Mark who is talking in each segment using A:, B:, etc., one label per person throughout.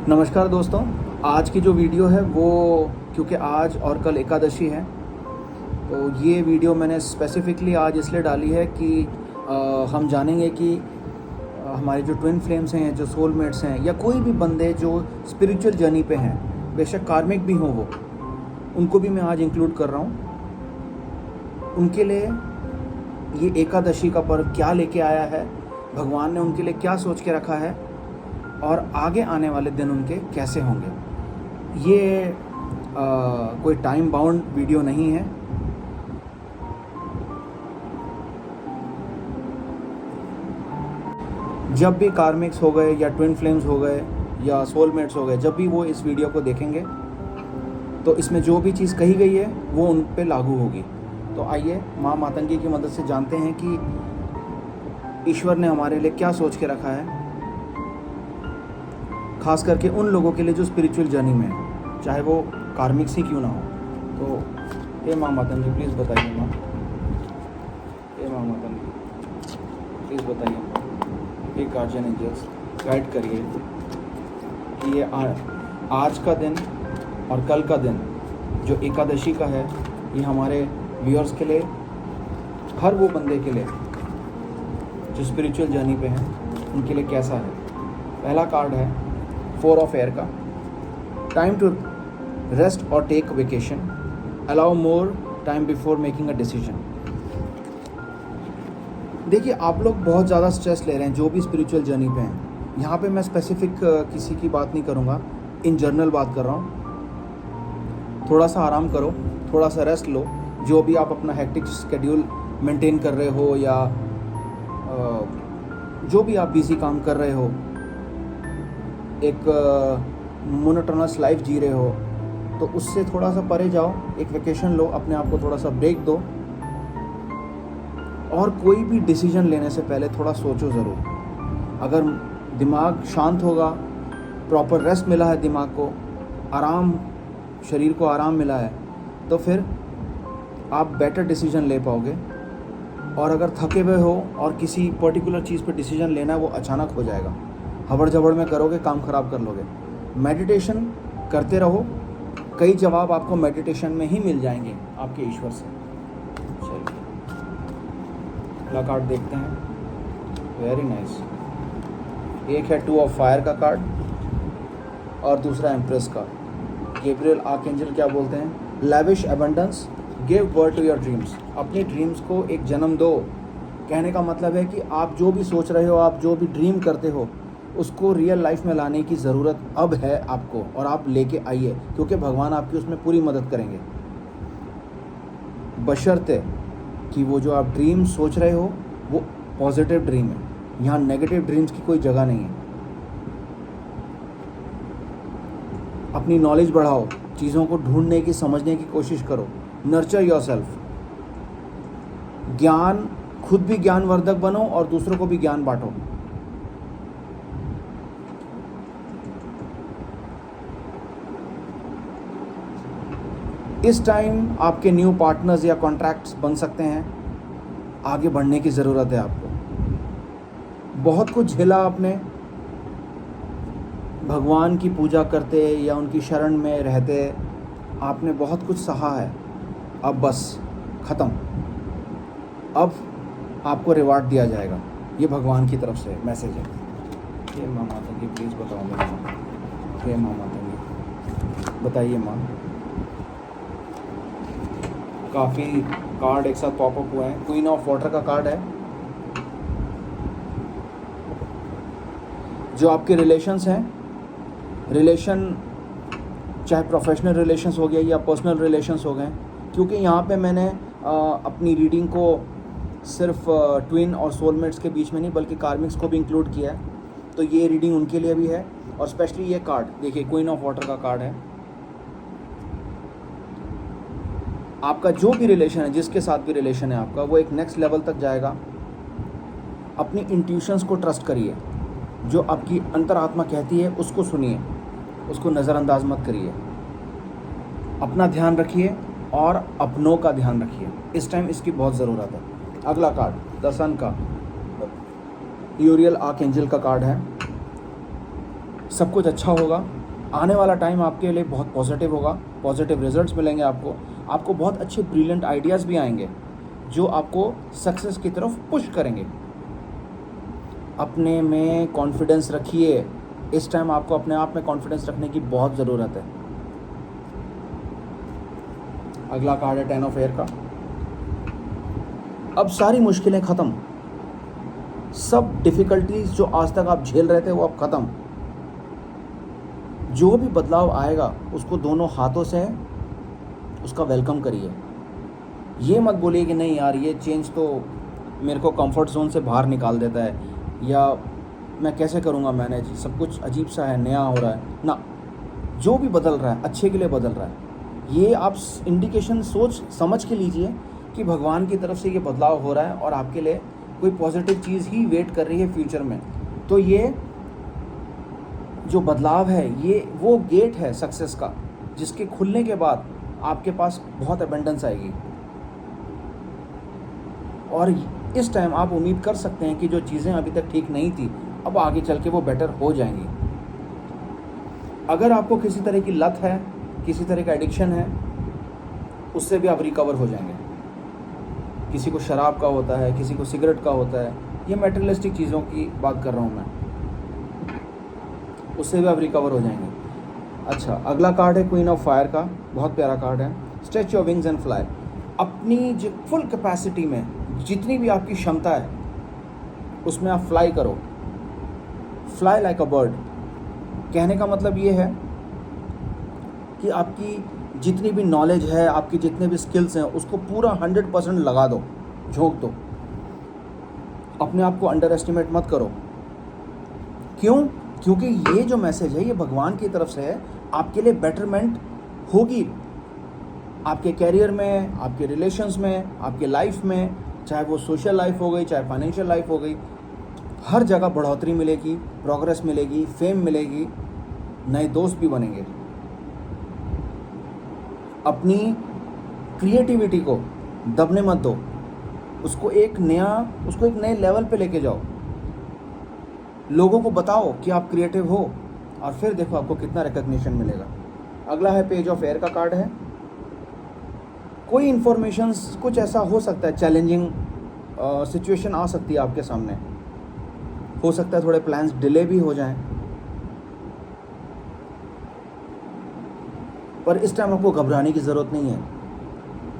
A: नमस्कार दोस्तों, आज की जो वीडियो है वो क्योंकि आज और कल एकादशी है, तो ये वीडियो मैंने स्पेसिफ़िकली आज इसलिए डाली है कि हम जानेंगे कि हमारे जो ट्विन फ्लेम्स हैं, जो सोलमेट्स हैं, या कोई भी बंदे जो स्पिरिचुअल जर्नी पे हैं, बेशक कार्मिक भी हों वो, उनको भी मैं आज इंक्लूड कर रहा हूँ। उनके लिए ये एकादशी का पर्व क्या लेके आया है, भगवान ने उनके लिए क्या सोच के रखा है और आगे आने वाले दिन उनके कैसे होंगे। ये कोई टाइम बाउंड वीडियो नहीं है। जब भी कार्मिक्स हो गए या ट्विन फ्लेम्स हो गए या सोलमेट्स हो गए, जब भी वो इस वीडियो को देखेंगे तो इसमें जो भी चीज़ कही गई है वो उन पे लागू होगी। तो आइए माँ मातंगी की मदद से जानते हैं कि ईश्वर ने हमारे लिए क्या सोच के रखा है, खास करके उन लोगों के लिए जो स्पिरिचुअल जर्नी में है, चाहे वो कार्मिक्स ही क्यों ना हो। तो ये माँ मातंगी प्लीज़ बताइए। माँ, ये माँ मातंगी प्लीज़ बताइए, ये गार्जियन एंजल्स गाइड करिए कि ये आज का दिन और कल का दिन जो एकादशी का है, ये हमारे व्यूअर्स के लिए, हर वो बंदे के लिए जो स्पिरिचुअल जर्नी पे हैं, उनके लिए कैसा है। पहला कार्ड है 4 ऑफ एयर का, टाइम टू रेस्ट और take vacation, allow more time before making a decision. देखिए, आप लोग बहुत ज़्यादा स्ट्रेस ले रहे हैं जो भी स्पिरिचुअल जर्नी पे हैं। यहाँ पे मैं स्पेसिफिक किसी की बात नहीं करूँगा, इन जनरल बात कर रहा हूँ। थोड़ा सा आराम करो, थोड़ा सा रेस्ट लो। जो भी आप अपना हेक्टिक शेड्यूल मेंटेन कर रहे हो या जो भी आप बिजी काम कर रहे हो, एक मोनोटोनस लाइफ जी रहे हो, तो उससे थोड़ा सा परे जाओ, एक वेकेशन लो, अपने आप को थोड़ा सा ब्रेक दो। और कोई भी डिसीजन लेने से पहले थोड़ा सोचो ज़रूर। अगर दिमाग शांत होगा, प्रॉपर रेस्ट मिला है दिमाग को, आराम, शरीर को आराम मिला है, तो फिर आप बेटर डिसीजन ले पाओगे। और अगर थके हुए हो और किसी पर्टिकुलर चीज़ पे डिसीजन लेना है, वो अचानक हो जाएगा। हबड़ जबड़ में करोगे, काम ख़राब कर लोगे। मेडिटेशन करते रहो, कई जवाब आपको मेडिटेशन में ही मिल जाएंगे आपके ईश्वर से। चलिए अगला कार्ड देखते हैं। Very nice. एक है 2 ऑफ फायर का कार्ड और दूसरा एम्प्रेस का। गैब्रियल आर्कएंजल क्या बोलते हैं? Lavish abundance, give birth to your dreams. अपने ड्रीम्स को एक जन्म दो। कहने का मतलब है कि आप जो भी सोच रहे हो, आप जो भी ड्रीम करते हो, उसको रियल लाइफ में लाने की ज़रूरत अब है आपको, और आप लेके आइए, क्योंकि भगवान आपकी उसमें पूरी मदद करेंगे, बशर्ते कि वो जो आप ड्रीम सोच रहे हो वो पॉजिटिव ड्रीम है। यहाँ नेगेटिव ड्रीम्स की कोई जगह नहीं है। अपनी नॉलेज बढ़ाओ, चीज़ों को ढूंढने की, समझने की कोशिश करो। Nurture yourself. ज्ञान, खुद भी ज्ञानवर्धक बनो और दूसरों को भी ज्ञान बांटो। इस टाइम आपके न्यू पार्टनर्स या कॉन्ट्रैक्ट्स बन सकते हैं। आगे बढ़ने की ज़रूरत है आपको। बहुत कुछ झेला आपने, भगवान की पूजा करते या उनकी शरण में रहते आपने बहुत कुछ सहा है। अब बस ख़त्म। अब आपको रिवार्ड दिया जाएगा। ये भगवान की तरफ से मैसेज है। ये माँ मातंगी प्लीज़ बताओ मेरे को। ये माँ मातंगी बताइए माँ। काफ़ी कार्ड एक साथ पॉपअप हुए हैं। क्वीन ऑफ वाटर का कार्ड है। जो आपके रिलेशंस हैं, रिलेशन चाहे प्रोफेशनल रिलेशंस हो गए या पर्सनल रिलेशंस हो गए, क्योंकि यहाँ पे मैंने अपनी रीडिंग को सिर्फ ट्विन और सोलमेट्स के बीच में नहीं बल्कि कार्मिक्स को भी इंक्लूड किया है, तो ये रीडिंग उनके लिए भी है। और स्पेशली ये कार्ड देखिए, क्वीन ऑफ वाटर का कार्ड है। आपका जो भी रिलेशन है, जिसके साथ भी रिलेशन है आपका, वो एक नेक्स्ट लेवल तक जाएगा। अपनी इंट्यूशंस को ट्रस्ट करिए। जो आपकी अंतरात्मा कहती है उसको सुनिए, उसको नज़रअंदाज मत करिए। अपना ध्यान रखिए और अपनों का ध्यान रखिए। इस टाइम इसकी बहुत ज़रूरत है। अगला कार्ड द सन का, यूरियल आर्कएंजल का कार्ड है। सब कुछ अच्छा होगा। आने वाला टाइम आपके लिए बहुत पॉजिटिव होगा, पॉजिटिव रिजल्ट्स मिलेंगे आपको बहुत अच्छे ब्रिलियंट आइडियाज़ भी आएंगे जो आपको सक्सेस की तरफ पुश करेंगे। अपने में कॉन्फिडेंस रखिए। इस टाइम आपको अपने आप में कॉन्फिडेंस रखने की बहुत ज़रूरत है। अगला कार्ड है 10 ऑफ एयर का। अब सारी मुश्किलें ख़त्म, सब डिफ़िकल्टीज जो आज तक आप झेल रहे थे वो अब ख़त्म। जो भी बदलाव आएगा उसको दोनों हाथों से उसका वेलकम करिए। ये मत बोलिए कि नहीं यार ये चेंज तो मेरे को कंफर्ट जोन से बाहर निकाल देता है, या मैं कैसे करूँगा मैनेज, सब कुछ अजीब सा है, नया हो रहा है ना। जो भी बदल रहा है अच्छे के लिए बदल रहा है। ये आप इंडिकेशन सोच समझ के लीजिए कि भगवान की तरफ से ये बदलाव हो रहा है और आपके लिए कोई पॉजिटिव चीज़ ही वेट कर रही है फ्यूचर में। तो ये जो बदलाव है ये वो गेट है सक्सेस का, जिसके खुलने के बाद आपके पास बहुत एबंडेंस आएगी। और इस टाइम आप उम्मीद कर सकते हैं कि जो चीज़ें अभी तक ठीक नहीं थी अब आगे चल के वो बेटर हो जाएंगी। अगर आपको किसी तरह की लत है, किसी तरह का एडिक्शन है, उससे भी आप रिकवर हो जाएंगे। किसी को शराब का होता है, किसी को सिगरेट का होता है, ये मटेरियलिस्टिक चीज़ों की बात कर रहा हूँ मैं, उससे भी आप रिकवर हो जाएंगे। अच्छा, अगला कार्ड है क्वीन ऑफ फायर का, बहुत प्यारा कार्ड है। Stretch your wings and fly. अपनी जो फुल कैपेसिटी में जितनी भी आपकी क्षमता है उसमें आप फ्लाई करो, फ्लाई लाइक अ बर्ड। कहने का मतलब ये है कि आपकी जितनी भी नॉलेज है, आपकी जितने भी स्किल्स हैं, उसको पूरा 100% लगा दो, झोंक दो। अपने आप को अंडर एस्टिमेट मत करो। क्यों? क्योंकि ये जो मैसेज है ये भगवान की तरफ से है, आपके लिए बेटरमेंट होगी आपके कैरियर में, आपके रिलेशंस में, आपके लाइफ में, चाहे वो सोशल लाइफ हो गई, चाहे फाइनेंशियल लाइफ हो गई। हर जगह बढ़ोतरी मिलेगी, प्रोग्रेस मिलेगी, फेम मिलेगी, नए दोस्त भी बनेंगे। अपनी क्रिएटिविटी को दबने मत दो, उसको एक नए लेवल पे लेके जाओ। लोगों को बताओ कि आप क्रिएटिव हो और फिर देखो आपको कितना रिकग्निशन मिलेगा। अगला है पेज ऑफ एयर का कार्ड है। कोई इन्फॉर्मेशंस कुछ ऐसा हो सकता है, चैलेंजिंग सिचुएशन आ सकती है आपके सामने, हो सकता है थोड़े प्लान्स डिले भी हो जाएं, पर इस टाइम आपको घबराने की ज़रूरत नहीं है।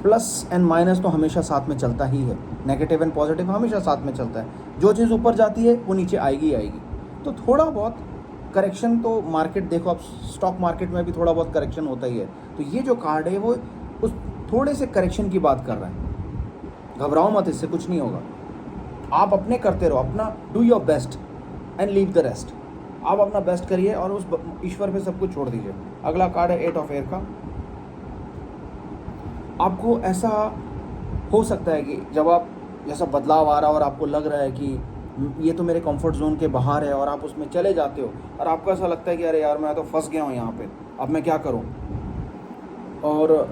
A: प्लस एंड माइनस तो हमेशा साथ में चलता ही है, नेगेटिव एंड पॉजिटिव हमेशा साथ में चलता है। जो चीज़ ऊपर जाती है वो नीचे आएगी ही आएगी। तो थोड़ा बहुत करेक्शन तो मार्केट, देखो आप स्टॉक मार्केट में भी थोड़ा बहुत करेक्शन होता ही है। तो ये जो कार्ड है वो उस थोड़े से करेक्शन की बात कर रहा है। घबराओ मत, इससे कुछ नहीं होगा। आप अपने करते रहो, अपना do your best and leave the rest. आप अपना बेस्ट करिए और उस ईश्वर पे सब कुछ छोड़ दीजिए। अगला कार्ड है 8 ऑफ एयर का। आपको ऐसा हो सकता है कि जब आप जैसा बदलाव आ रहा है और आपको लग रहा है कि ये तो मेरे कंफर्ट जोन के बाहर है और आप उसमें चले जाते हो और आपको ऐसा लगता है कि अरे यार मैं तो फंस गया हूँ यहाँ पे, अब मैं क्या करूँ। और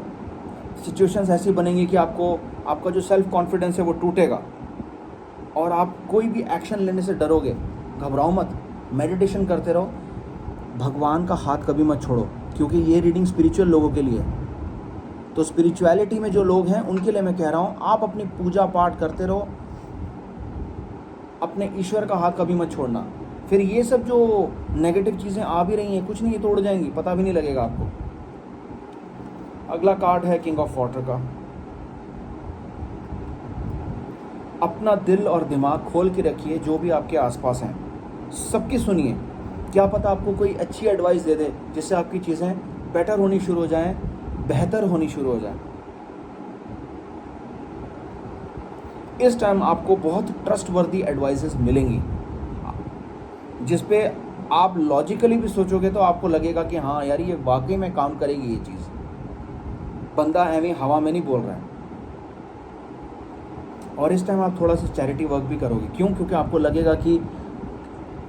A: सिचुएशंस ऐसी बनेंगी कि आपका जो सेल्फ कॉन्फिडेंस है वो टूटेगा और आप कोई भी एक्शन लेने से डरोगे। घबराओ मत, मेडिटेशन करते रहो, भगवान का हाथ कभी मत छोड़ो, क्योंकि ये रीडिंग स्पिरिचुअल लोगों के लिए है। तो स्पिरिचुअलिटी में जो लोग हैं उनके लिए मैं कह रहा हूँ, आप अपनी पूजा पाठ करते रहो, अपने ईश्वर का हाथ कभी मत छोड़ना। फिर ये सब जो नेगेटिव चीज़ें आ भी रही हैं, कुछ नहीं, ये तोड़ जाएंगी, पता भी नहीं लगेगा आपको। अगला कार्ड है किंग ऑफ वाटर का। अपना दिल और दिमाग खोल के रखिए, जो भी आपके आसपास हैं सबकी सुनिए। क्या पता आपको कोई अच्छी एडवाइस दे दे जिससे आपकी चीज़ें बेटर होनी शुरू हो जाएं, बेहतर होनी शुरू हो जाए। इस टाइम आपको बहुत ट्रस्टवर्दी एडवाइसेस मिलेंगी, जिस पे आप लॉजिकली भी सोचोगे तो आपको लगेगा कि हाँ यार ये वाकई में काम करेगी ये चीज़, बंदा एवं हवा में नहीं बोल रहा है। और इस टाइम आप थोड़ा सा चैरिटी वर्क भी करोगे। क्यों? क्योंकि आपको लगेगा कि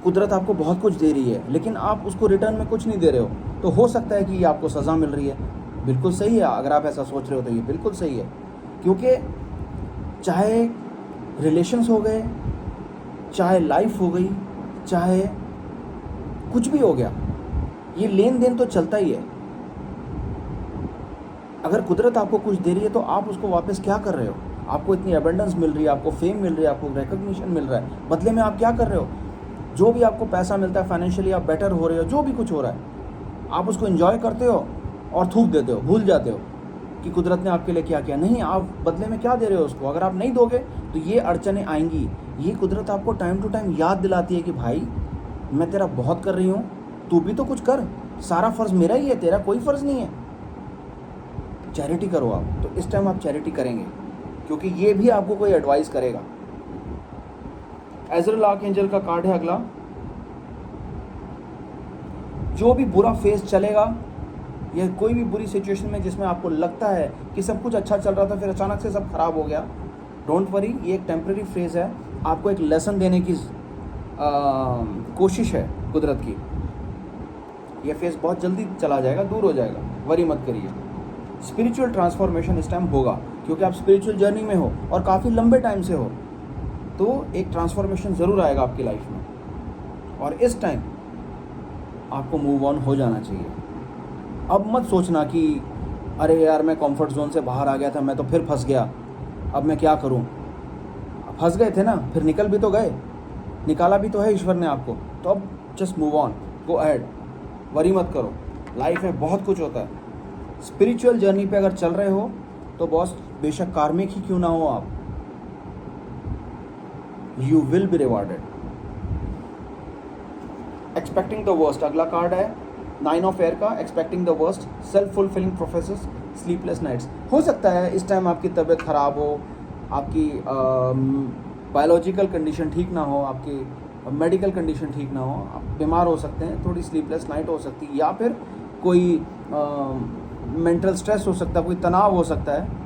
A: कुदरत आपको बहुत कुछ दे रही है लेकिन आप उसको रिटर्न में कुछ नहीं दे रहे हो, तो हो सकता है कि ये आपको सज़ा मिल रही है। बिल्कुल सही है, अगर आप ऐसा सोच रहे हो तो ये बिल्कुल सही है। क्योंकि चाहे रिलेशंस हो गए, चाहे लाइफ हो गई, चाहे कुछ भी हो गया, ये लेन देन तो चलता ही है। अगर कुदरत आपको कुछ दे रही है तो आप उसको वापस क्या कर रहे हो? आपको इतनी एबंडेंस मिल रही है, आपको फेम मिल रही है, आपको रिकग्निशन मिल रहा है, बदले में आप क्या कर रहे हो? जो भी आपको पैसा मिलता है, फाइनेंशियली आप बेटर हो रहे हो, जो भी कुछ हो रहा है, आप उसको एंजॉय करते हो और थूक देते हो, भूल जाते हो कि कुदरत ने आपके लिए क्या किया। नहीं, आप बदले में क्या दे रहे हो उसको? अगर आप नहीं दोगे तो ये अड़चनें आएंगी। ये कुदरत आपको टाइम टू टाइम याद दिलाती है कि भाई मैं तेरा बहुत कर रही हूँ, तू भी तो कुछ कर, सारा फ़र्ज़ मेरा ही है, तेरा कोई फ़र्ज़ नहीं है। चैरिटी करो आप। तो इस टाइम आप चैरिटी करेंगे क्योंकि ये भी आपको कोई एडवाइस करेगा। एज़राइल आर्कएंजल का कार्ड है अगला। जो भी बुरा फेज चलेगा या कोई भी बुरी सिचुएशन में जिसमें आपको लगता है कि सब कुछ अच्छा चल रहा था फिर अचानक से सब खराब हो गया, डोंट वरी, ये एक टेम्प्रेरी फेज है। आपको एक लेसन देने की कोशिश है कुदरत की। ये फेज बहुत जल्दी चला जाएगा, दूर हो जाएगा, वरी मत करिए। स्पिरिचुअल ट्रांसफॉर्मेशन इस टाइम होगा क्योंकि आप स्पिरिचुअल जर्नी में हो और काफ़ी लंबे टाइम से हो, तो एक ट्रांसफॉर्मेशन ज़रूर आएगा आपकी लाइफ में। और इस टाइम आपको मूव ऑन हो जाना चाहिए। अब मत सोचना कि अरे यार मैं कंफर्ट जोन से बाहर आ गया था, मैं तो फिर फंस गया, अब मैं क्या करूं। फंस गए थे ना, फिर निकल भी तो गए, निकाला भी तो है ईश्वर ने आपको। तो अब just move on, go ahead, worry मत करो। लाइफ में बहुत कुछ होता है। स्पिरिचुअल जर्नी पे अगर चल रहे हो तो बॉस बेशक कार्मिक ही क्यों ना हो आप, you will be rewarded. Expecting the worst अगला कार्ड है, 9 ऑफ एयर का। Expecting the worst, self fulfilling prophecies, sleepless nights. हो सकता है इस टाइम आपकी तबीयत ख़राब हो, आपकी बायोलॉजिकल कंडीशन ठीक ना हो, आपकी मेडिकल कंडीशन ठीक ना हो, आप बीमार हो सकते हैं, थोड़ी स्लीपलेस नाइट हो सकती है, या फिर कोई मेंटल स्ट्रेस हो सकता है, कोई तनाव हो सकता है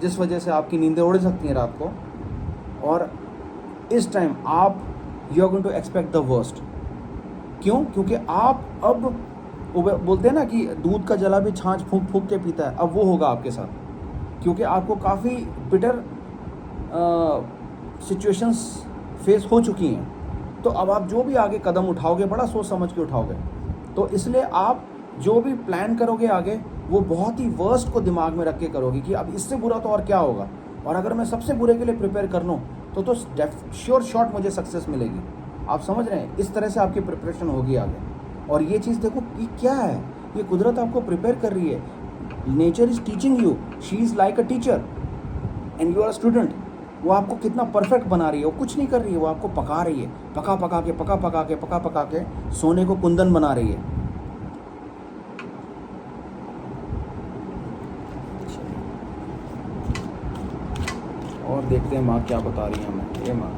A: जिस वजह से आपकी नींदें उड़ सकती हैं रात को। और इस टाइम आप you are going to expect the worst. क्यों? क्योंकि आप अब बोलते हैं ना कि दूध का जला भी छाछ फूंक फूंक के पीता है, अब वो होगा आपके साथ। क्योंकि आपको काफ़ी बिटर सिचुएशंस फेस हो चुकी हैं, तो अब आप जो भी आगे कदम उठाओगे बड़ा सोच समझ के उठाओगे। तो इसलिए आप जो भी प्लान करोगे आगे, वो बहुत ही वर्स्ट को दिमाग में रख के करोगे कि अब इससे बुरा तो और क्या होगा, और अगर मैं सबसे बुरे के लिए प्रिपेयर कर लूँ तो श्योर शॉट मुझे सक्सेस मिलेगी। आप समझ रहे हैं? इस तरह से आपकी प्रिपरेशन होगी आगे। और ये चीज़ देखो, ये क्या है, ये कुदरत आपको प्रिपेयर कर रही है। Nature is teaching you, she is like a teacher and you are a student. वो आपको कितना परफेक्ट बना रही है, वो कुछ नहीं कर रही है, वो आपको पका रही है, पका पका के सोने को कुंदन बना रही है। और देखते हैं माँ क्या बता रही है हमें। ये माँ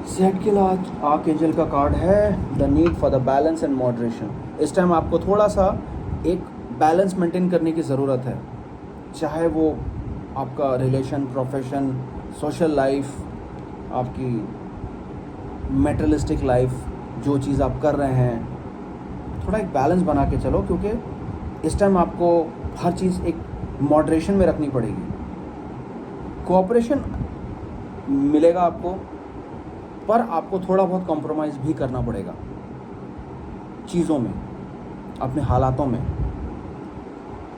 A: सेट के लास्ट आर्कएंजल का कार्ड है, the need for the balance and moderation. इस टाइम आपको थोड़ा सा एक बैलेंस मेंटेन करने की ज़रूरत है, चाहे वो आपका रिलेशन, प्रोफेशन, सोशल लाइफ, आपकी मेटलिस्टिक लाइफ, जो चीज़ आप कर रहे हैं, थोड़ा एक बैलेंस बना के चलो। क्योंकि इस टाइम आपको हर चीज़ एक मॉडरेशन में रखनी पड़ेगी। कोऑपरेशन मिलेगा आपको, पर आपको थोड़ा बहुत कॉम्प्रोमाइज़ भी करना पड़ेगा चीज़ों में, अपने हालातों में,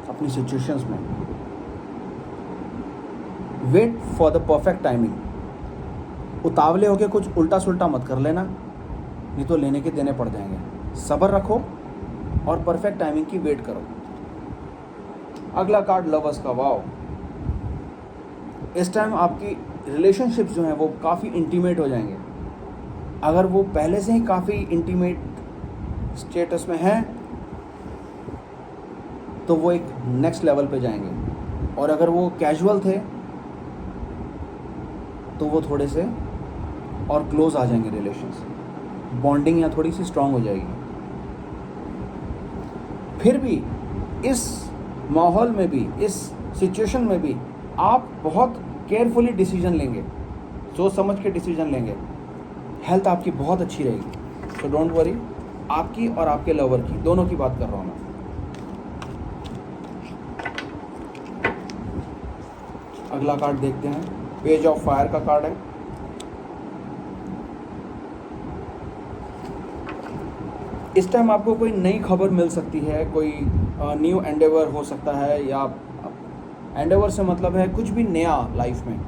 A: अपनी सिचुएशंस में। Wait for the perfect timing. उतावले होकर कुछ उल्टा सुल्टा मत कर लेना, नहीं तो लेने के देने पड़ जाएंगे। सब्र रखो और परफेक्ट टाइमिंग की वेट करो। अगला कार्ड लवर्स का। वाओ, इस टाइम आपकी रिलेशनशिप्स जो हैं वो काफ़ी इंटीमेट हो जाएंगे। अगर वो पहले से ही काफ़ी इंटीमेट स्टेटस में हैं तो वो एक नेक्स्ट लेवल पे जाएंगे, और अगर वो कैजुअल थे तो वो थोड़े से और क्लोज आ जाएंगे रिलेशंस, बॉन्डिंग यहाँ थोड़ी सी स्ट्रांग हो जाएगी। फिर भी इस माहौल में भी, इस सिचुएशन में भी आप बहुत केयरफुली डिसीजन लेंगे, सोच समझ के डिसीजन लेंगे। हेल्थ आपकी बहुत अच्छी रहेगी, सो डोंट वरी। आपकी और आपके लवर की, दोनों की बात कर रहा हूँ मैं। अगला कार्ड देखते हैं, पेज ऑफ फायर का कार्ड है। इस टाइम आपको कोई नई खबर मिल सकती है, कोई न्यू एंडेवर हो सकता है, या एंडेवर से मतलब है कुछ भी नया लाइफ में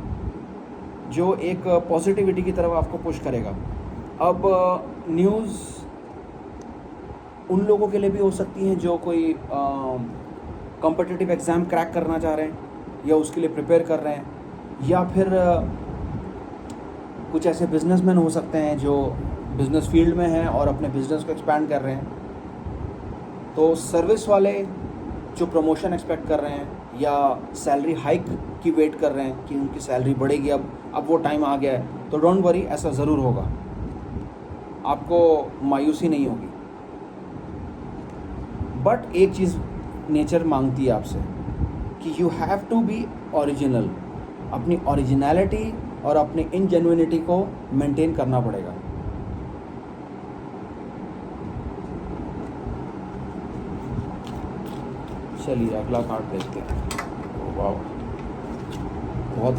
A: जो एक पॉजिटिविटी की तरफ आपको पुश करेगा। अब न्यूज़ उन लोगों के लिए भी हो सकती हैं जो कोई कॉम्पिटिटिव एग्ज़ाम क्रैक करना चाह रहे हैं या उसके लिए प्रिपेयर कर रहे हैं, या फिर कुछ ऐसे बिजनेसमैन हो सकते हैं जो बिज़नेस फील्ड में हैं और अपने बिज़नेस को एक्सपैंड कर रहे हैं। तो सर्विस वाले जो प्रमोशन एक्सपेक्ट कर रहे हैं या सैलरी हाइक की वेट कर रहे हैं कि उनकी सैलरी बढ़ेगी, अब वो टाइम आ गया है, तो डोंट वरी, ऐसा ज़रूर होगा, आपको मायूसी नहीं होगी। बट एक चीज़ नेचर मांगती है आपसे कि you have to be original. अपनी ओरिजिनलिटी और अपनी इनजेन्युइनिटी को मेंटेन करना पड़ेगा। चलिए अगला कार्ड देखते हैं। वाह, बहुत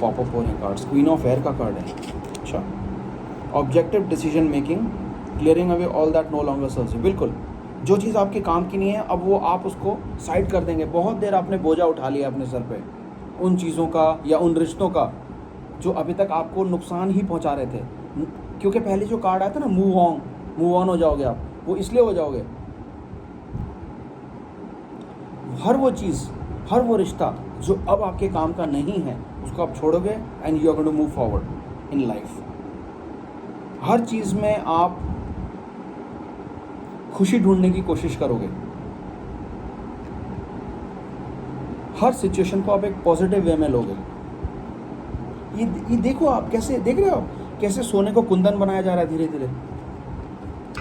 A: पॉपअप हो रहे हैं कार्ड्स। क्वीन ऑफ एयर का कार्ड है। अच्छा, objective decision making, clearing away all that no longer serves you. बिल्कुल, जो चीज़ आपके काम की नहीं है अब वो आप उसको साइड कर देंगे। बहुत देर आपने बोझा उठा लिया अपने सर पे उन चीज़ों का या उन रिश्तों का जो अभी तक आपको नुकसान ही पहुंचा रहे थे। क्योंकि पहले जो कार्ड आया था ना, मूव ऑन हो जाओगे आप, वो इसलिए हो जाओगे, हर वो चीज़, हर वो रिश्ता जो अब आपके काम का नहीं है उसको आप छोड़ोगे and you are going to move forward in life. हर चीज़ में आप खुशी ढूंढने की कोशिश करोगे। हर सिचुएशन को आप एक पॉजिटिव वे में लोगे। ये देखो आप कैसे देख रहे हो, कैसे सोने को कुंदन बनाया जा रहा है धीरे धीरे।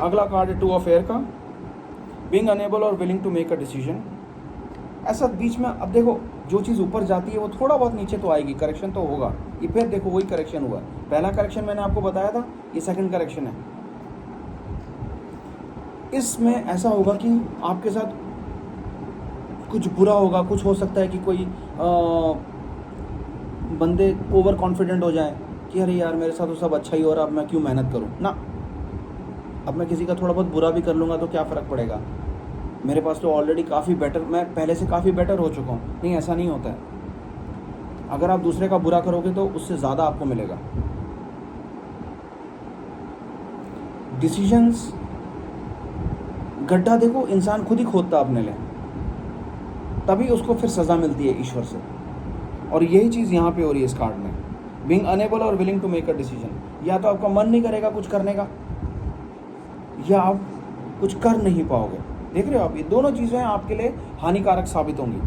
A: अगला कार्ड है 2 ऑफ एयर का, बीइंग अनेबल और willing to make a decision. ऐसा बीच में, अब देखो जो चीज़ ऊपर जाती है वो थोड़ा बहुत नीचे तो आएगी, करेक्शन तो होगा। ये फिर देखो वही करेक्शन हुआ। पहला करेक्शन मैंने आपको बताया था, ये सेकंड करेक्शन है। इसमें ऐसा होगा कि आपके साथ कुछ बुरा होगा, कुछ हो सकता है कि कोई बंदे ओवर कॉन्फिडेंट हो जाए कि अरे यार मेरे साथ तो सब अच्छा ही हो रहा, अब मैं क्यों मेहनत करूं ना। अब मैं किसी का थोड़ा बहुत बुरा भी कर लूँगा तो क्या फ़र्क पड़ेगा, मेरे पास तो ऑलरेडी काफ़ी बेटर, मैं पहले से काफ़ी बेटर हो चुका हूँ। नहीं, ऐसा नहीं होता है। अगर आप दूसरे का बुरा करोगे तो उससे ज़्यादा आपको मिलेगा। डिसीजंस, गड्ढा देखो इंसान खुद ही खोदता अपने लिए, तभी उसको फिर सज़ा मिलती है ईश्वर से। और यही चीज़ यहाँ पे हो रही है इस कार्ड में, बीइंग अनेबल और willing to make a decision. या तो आपका मन नहीं करेगा कुछ करने का, या आप कुछ कर नहीं पाओगे। देख रहे हो आप, ये दोनों चीज़ें आपके लिए हानिकारक साबित होंगी।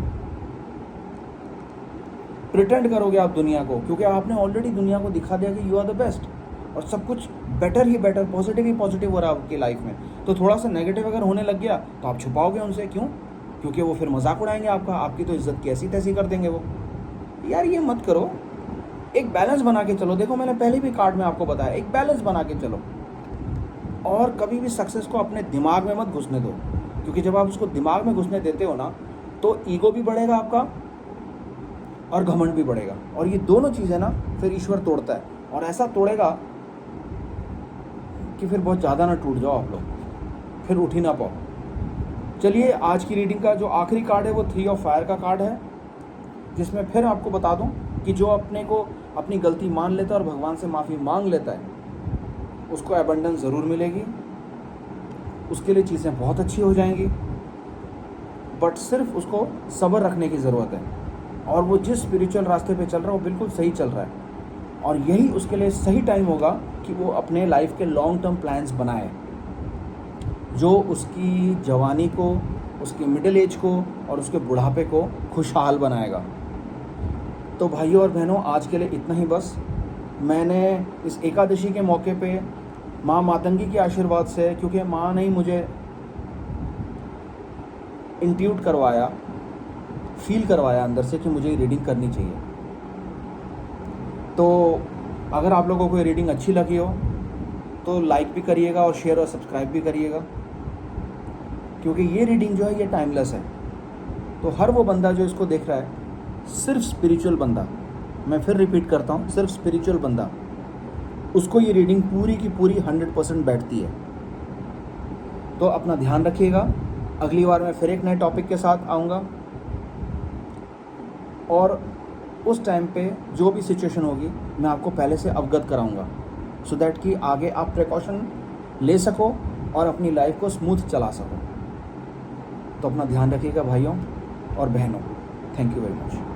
A: प्रिटेंड करोगे आप दुनिया को, क्योंकि आपने ऑलरेडी दुनिया को दिखा दिया कि यू आर द बेस्ट, और सब कुछ बेटर ही बेटर, पॉजिटिव ही पॉजिटिव हो रहा है आपकी लाइफ में। तो थोड़ा सा नेगेटिव अगर होने लग गया तो आप छुपाओगे उनसे। क्यों? क्योंकि वो फिर मजाक उड़ाएंगे आपका, आपकी तो इज्जत कैसी तैसी कर देंगे वो। यार ये मत करो, एक बैलेंस बना के चलो। देखो मैंने पहले भी कार्ड में आपको बताया, एक बैलेंस बना के चलो। और कभी भी सक्सेस को अपने दिमाग में मत घुसने दो, क्योंकि जब आप उसको दिमाग में घुसने देते हो ना तो ईगो भी बढ़ेगा आपका और घमंड भी बढ़ेगा। और ये दोनों चीज़ें ना फिर ईश्वर तोड़ता है, और ऐसा तोड़ेगा कि फिर बहुत ज़्यादा ना टूट जाओ आप लोग, फिर उठ ही ना पाओ। चलिए आज की रीडिंग का जो आखिरी कार्ड है वो 3 ऑफ फायर का कार्ड है, जिसमें फिर आपको बता दूं कि जो अपने को अपनी गलती मान लेता है और भगवान से माफ़ी मांग लेता है उसको एबंडेंस ज़रूर मिलेगी, उसके लिए चीज़ें बहुत अच्छी हो जाएंगी। बट सिर्फ उसको सब्र रखने की ज़रूरत है, और वो जिस स्पिरिचुअल रास्ते पे चल रहा है वो बिल्कुल सही चल रहा है, और यही उसके लिए सही टाइम होगा कि वो अपने लाइफ के लॉन्ग टर्म प्लान्स बनाए, जो उसकी जवानी को, उसकी मिडिल एज को और उसके बुढ़ापे को खुशहाल बनाएगा। तो भाइयों और बहनों, आज के लिए इतना ही बस। मैंने इस एकादशी के मौके पे माँ मातंगी के आशीर्वाद से, क्योंकि माँ ने ही मुझे इंट्यूट करवाया, फील करवाया अंदर से कि मुझे ये रीडिंग करनी चाहिए। तो अगर आप लोगों को ये रीडिंग अच्छी लगी हो तो लाइक भी करिएगा और शेयर और सब्सक्राइब भी करिएगा, क्योंकि ये रीडिंग जो है ये टाइमलेस है। तो हर वो बंदा जो इसको देख रहा है, सिर्फ स्पिरिचुअल बंदा, मैं फिर रिपीट करता हूँ, सिर्फ स्पिरिचुअल बंदा, उसको ये रीडिंग पूरी की पूरी 100% बैठती है। तो अपना ध्यान रखिएगा। अगली बार मैं फिर एक नए टॉपिक के साथ आऊँगा और उस टाइम पे जो भी सिचुएशन होगी मैं आपको पहले से अवगत कराऊंगा, सो दैट कि आगे आप प्रिकॉशन ले सको और अपनी लाइफ को स्मूथ चला सको। तो अपना ध्यान रखिएगा भाइयों और बहनों। Thank you very much.